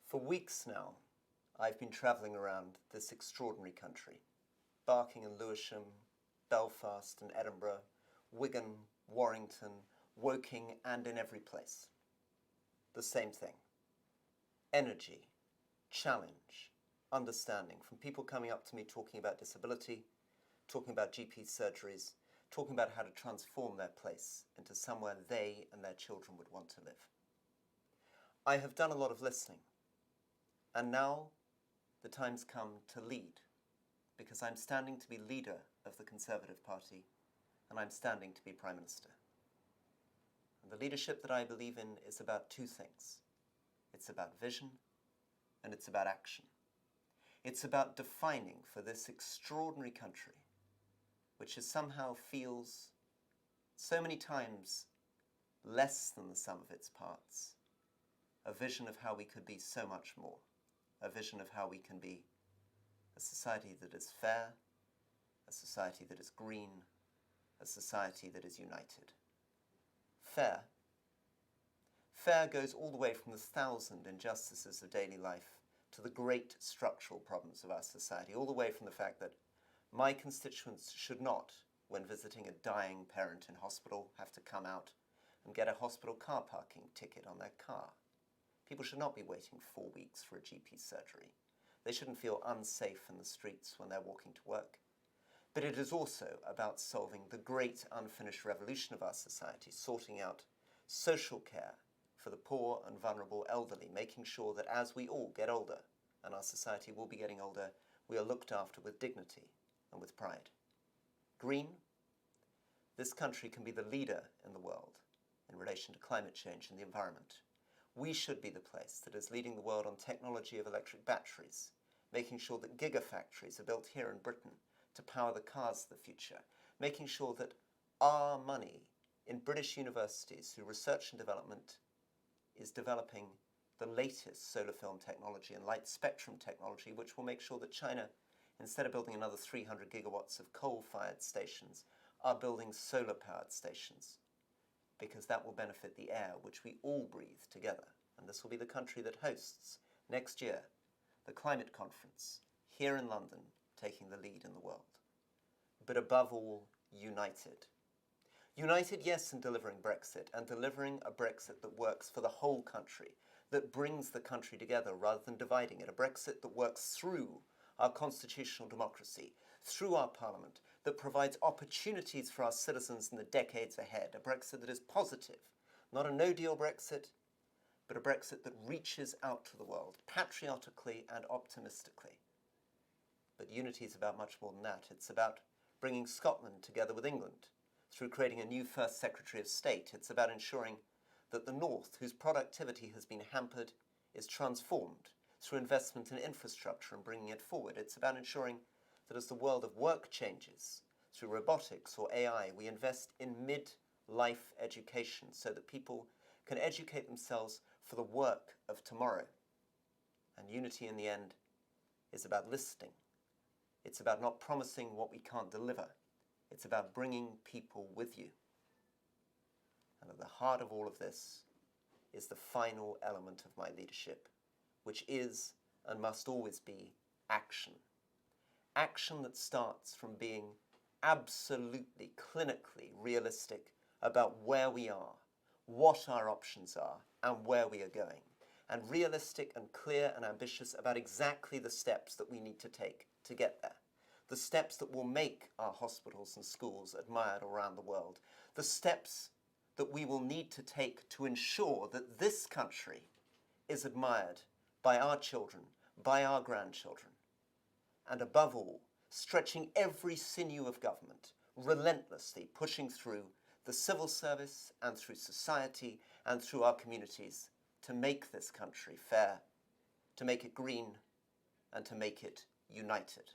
For weeks now, I've been travelling around this extraordinary country, Barking and Lewisham, Belfast and Edinburgh, Wigan, Warrington, Woking, and in every place. The same thing. Energy, challenge, understanding from people coming up to me talking about disability, talking about GP surgeries, talking about how to transform their place into somewhere they and their children would want to live. I have done a lot of listening, and now the time's come to lead, because I'm standing to be leader of the Conservative Party, and I'm standing to be Prime Minister. And the leadership that I believe in is about two things. It's about vision, and it's about action. It's about defining for this extraordinary country, which is somehow feels so many times less than the sum of its parts, a vision of how we could be so much more, a vision of how we can be a society that is fair, a society that is green, a society that is united. Fair. Fair goes all the way from the 1,000 injustices of daily life to the great structural problems of our society, all the way from the fact that my constituents should not, when visiting a dying parent in hospital, have to come out and get a hospital car parking ticket on their car. People should not be waiting 4 weeks for a GP surgery. They shouldn't feel unsafe in the streets when they're walking to work. But it is also about solving the great unfinished revolution of our society, sorting out social care for the poor and vulnerable elderly, making sure that as we all get older, and our society will be getting older, we are looked after with dignity and with pride. Green. This country can be the leader in the world in relation to climate change and the environment. We should be the place that is leading the world on technology of electric batteries, making sure that gigafactories are built here in Britain to power the cars of the future, making sure that our money in British universities through research and development is developing the latest solar film technology and light spectrum technology, which will make sure that China, instead of building another 300 gigawatts of coal-fired stations, are building solar-powered stations, because that will benefit the air which we all breathe together. And this will be the country that hosts, next year, the climate conference here in London, taking the lead in the world. But above all, united. United, yes, in delivering Brexit, and delivering a Brexit that works for the whole country, that brings the country together rather than dividing it, a Brexit that works through our constitutional democracy, through our parliament, that provides opportunities for our citizens in the decades ahead, a Brexit that is positive, not a no-deal Brexit, but a Brexit that reaches out to the world, patriotically and optimistically. But unity is about much more than that. It's about bringing Scotland together with England through creating a new First Secretary of State. It's about ensuring that the North, whose productivity has been hampered, is transformed through investment in infrastructure and bringing it forward. It's about ensuring that as the world of work changes through robotics or AI, we invest in mid-life education so that people can educate themselves for the work of tomorrow. And unity in the end is about listening. It's about not promising what we can't deliver. It's about bringing people with you. And at the heart of all of this is the final element of my leadership, which is and must always be action. Action that starts from being absolutely clinically realistic about where we are, what our options are, and where we are going, and realistic and clear and ambitious about exactly the steps that we need to take to get there. The steps that will make our hospitals and schools admired around the world. The steps that we will need to take to ensure that this country is admired by our children, by our grandchildren. And above all, stretching every sinew of government, relentlessly pushing through the civil service and through society and through our communities to make this country fair, to make it green, and to make it united.